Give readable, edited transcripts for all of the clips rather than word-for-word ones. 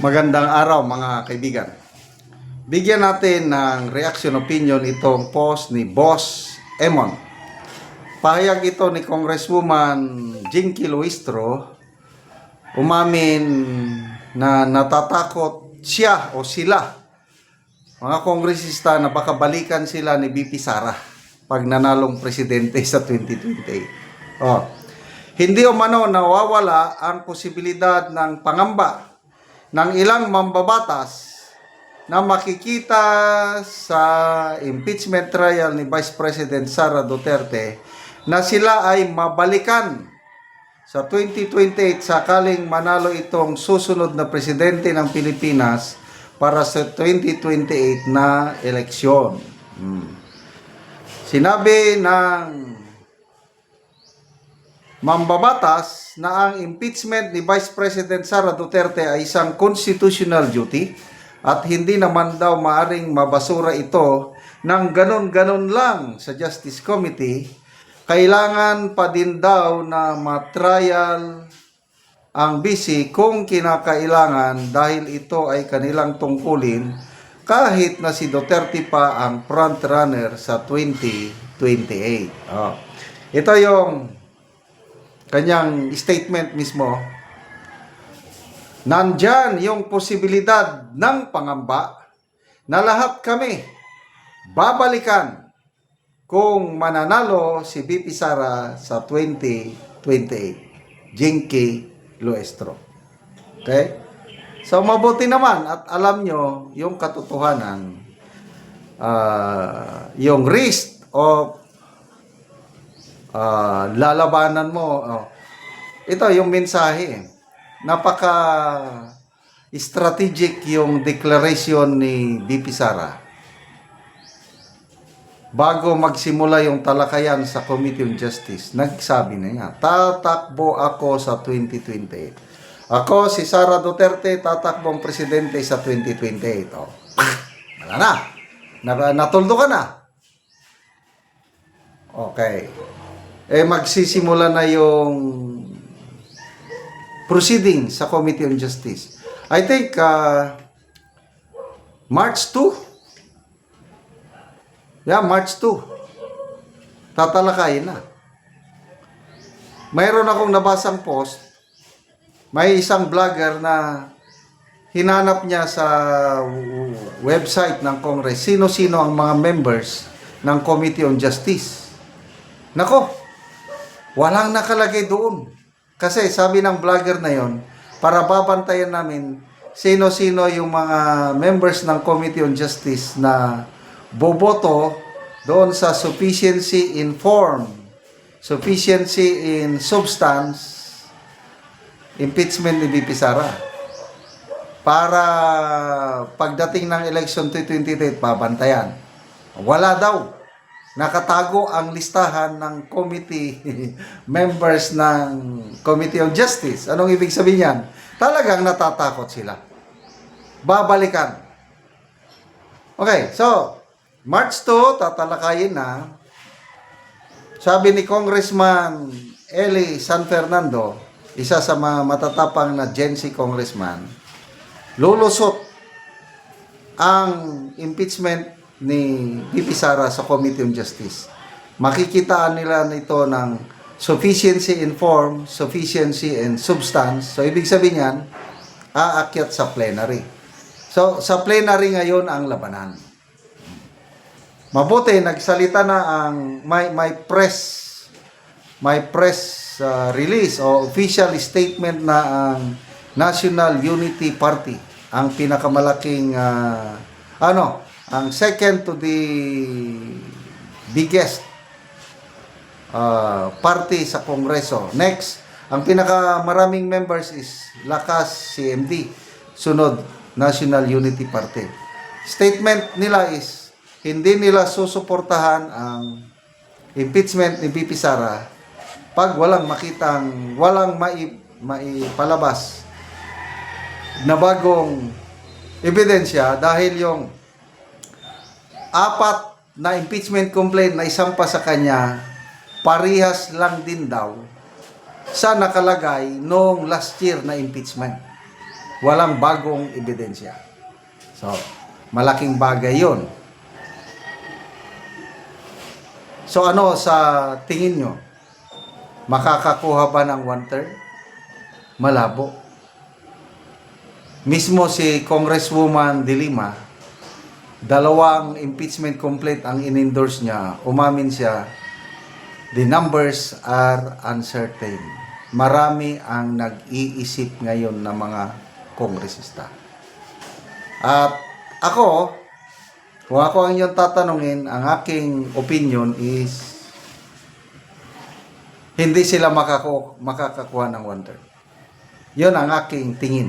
Magandang araw mga kaibigan. Bigyan natin ng reaction opinion itong post ni Boss Emon. Pahayag ito ni Congresswoman Jinky Luistro. Umamin na natatakot siya o sila, mga kongresista, na baka balikan sila ni BP Sara pag nanalong presidente sa 2028. Hindi umano nawawala ang posibilidad ng pangamba ng ilang mambabatas na makikita sa impeachment trial ni Vice President Sara Duterte na sila ay mabalikan sa 2028 sakaling manalo itong susunod na presidente ng Pilipinas para sa 2028 na eleksyon. Sinabi ng mambabatas na ang impeachment ni Vice President Sara Duterte ay isang constitutional duty at hindi naman daw maaring mabasura ito ng ganon-ganon lang sa Justice Committee. Kailangan pa din daw na matrial ang BC kung kinakailangan dahil ito ay kanilang tungkulin kahit na si Duterte pa ang front runner sa 2028. Ito yung kanyang statement mismo. Nandyan yung posibilidad ng pangamba na lahat kami babalikan kung mananalo si BP Sara sa 2028. Jinky Luistro. Okay? So mabuti naman at alam nyo yung katotohanan, yung risk of lalabanan mo. Ito yung mensahe. Napaka strategic yung declaration ni BP Sara. Bago magsimula yung talakayan sa Committee on Justice, nagsabi na niya, tatakbo ako sa 2028. Ako, si Sara Duterte, tatakbong presidente sa 2028. Wala na. Natuldo ka na. Okay. Magsisimula na yung proceeding sa Committee on Justice. I think March 2. Yeah, March 2. Tatalakayin na. Mayroon akong nabasang post. May isang vlogger na hinanap niya sa website ng Congress sino-sino ang mga members ng Committee on Justice. Nako, walang nakalagay doon. Kasi sabi ng vlogger na yon, para babantayan namin sino-sino yung mga members ng Committee on Justice na boboto doon sa sufficiency in form, sufficiency in substance, impeachment ni BP Sara. Para pagdating ng election 2028, babantayan. Wala daw. Nakatago ang listahan ng committee members ng Committee on Justice. Anong ibig sabihin yan? Talagang natatakot sila. Babalikan. Okay, so March 2, tatalakayin na. Sabi ni Congressman Eli San Fernando, isa sa mga matatapang na Gen Z congressman, lulusot ang impeachment ni BP Sara sa Committee on Justice. Makikitaan nila nito ng sufficiency in form, sufficiency in substance. So, ibig sabihin yan, aakyat sa plenary. So, sa plenary ngayon ang labanan. Mabuti, nagsalita na ang may press release o official statement na ang National Unity Party, ang pinakamalaking ang second to the biggest party sa Kongreso. Next, ang pinakamaraming members is Lakas CMD, sunod National Unity Party. Statement nila is hindi nila susuportahan ang impeachment ni BP Sara pag walang maipalabas na bagong ebidensya, dahil yung 4 na impeachment complaint na isampa sa kanya, parihas lang din daw sa nakalagay noong last year na impeachment. walang bagong ebidensya. So, malaking bagay yun. So, ano sa tingin nyo? Makakakuha ba ng 1/3? Malabo. Mismo si Congresswoman De Lima, 2 impeachment complaint ang in-endorse niya, umamin siya, the numbers are uncertain. Marami ang nag-iisip ngayon ng mga kongresista. At ako, kung ako ang inyong tatanungin, ang aking opinion is hindi sila makakakuha ng 1/3. Yun ang aking tingin.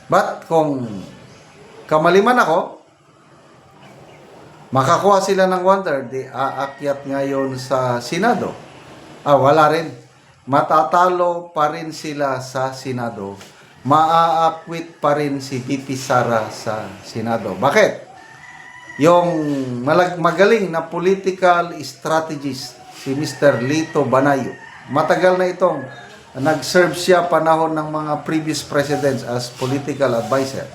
But kung kamaliman ako, makakuha sila ng 1/3, di aakyat ngayon sa Senado. Wala rin. Matatalo pa rin sila sa Senado. Maa-acquit pa rin si VP Sara sa Senado. Bakit? Yung magaling na political strategist, si Mr. Lito Banayo. Matagal na itong nag-serve siya panahon ng mga previous presidents as political advisor.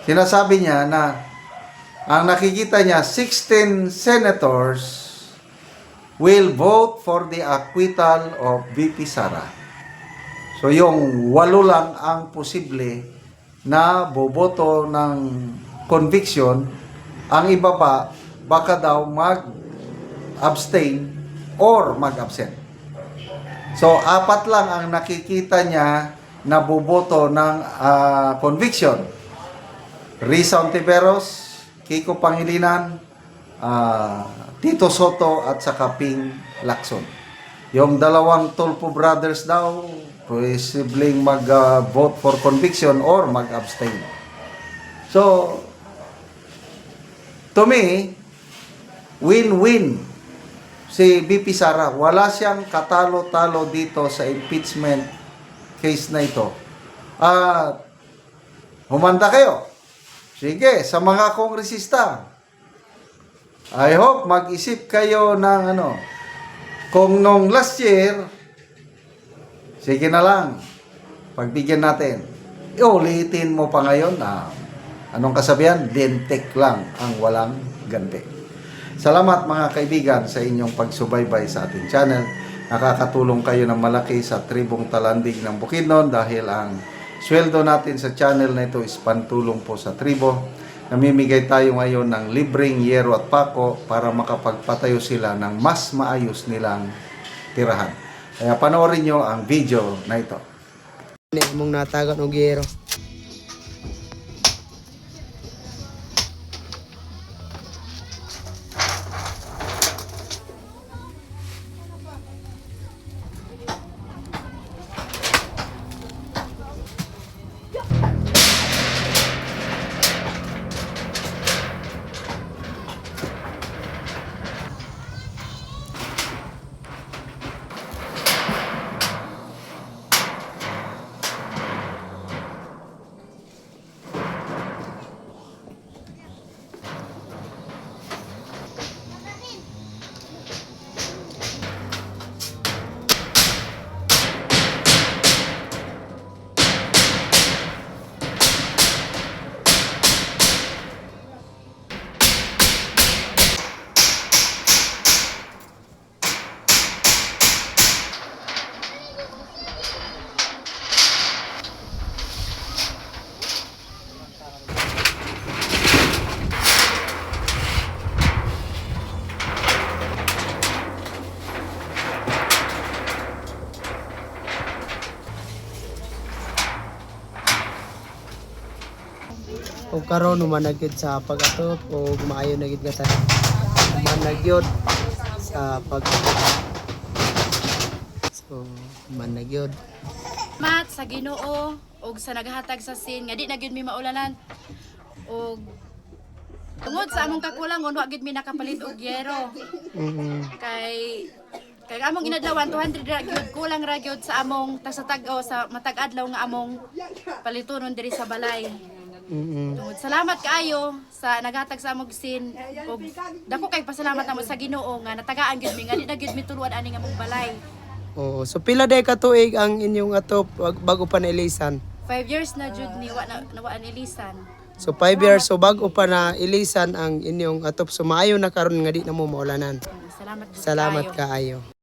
Sinasabi niya na ang nakikita niya, 16 senators will vote for the acquittal of VP Sara. So yung 8 lang ang posible na boboto ng conviction, ang iba pa baka daw mag-abstain or mag-absent. So, 4 lang ang nakikita niya na boboto ng conviction. Risa Ontiveros, Kiko Pangilinan, Tito Soto at saka Ping Lacson. Yung 2 Tulfo brothers daw, posibleng mag-vote for conviction or mag-abstain. So, to me, win-win si VP Sara. Wala siyang katalo-talo dito sa impeachment case na ito. Humanda kayo. Sige, sa mga kongresista. I hope mag-isip kayo ng kung nung last year, sige na lang, pagbigyan natin. Iulitin mo pa ngayon na anong kasabihan? Dentek lang ang walang ganti. Salamat mga kaibigan sa inyong pagsubaybay sa ating channel. Nakakatulong kayo ng malaki sa tribong Talandig ng Bukidnon dahil ang sweldo natin sa channel na ito is pantulong po sa tribo. Namimigay tayo ngayon ng libreng yero at pako para makapagpatayo sila ng mas maayos nilang tirahan. Kaya panoorin nyo ang video na ito. Mong natagan og yero. O karon humanagyod sa pag-atop o maayo na gid ka ta. Humanagyod sa pag-atop. So, humanagyod. Mat sa Ginoo og sa naghatag sa sin nga di na gyud mi maulanan og tungod sa among kakulang wa gyud mi nakapalit og yero. Kay among inadlawan 200 ra gyud kulang ra gyud sa among tasatag-o sa matag-adlaw nga among palitunon diri sa balay. Tungod salamat kaayo sa naghatag sa among sin ug dako kay pasalamat namo sa Ginoo nga natagaan gyud mi nga di na gyud mi tuluan ani nga among balay. Oo. So pila day ka tuig ang inyong atop bago pa nailisan? 5 years na jud ni wa ni lisan. So 5 years so bago pa na ilisan ang inyong atop. So maayo na karon nga di na mo maulanan. Salamat jud Salamat kaayo. kaayo.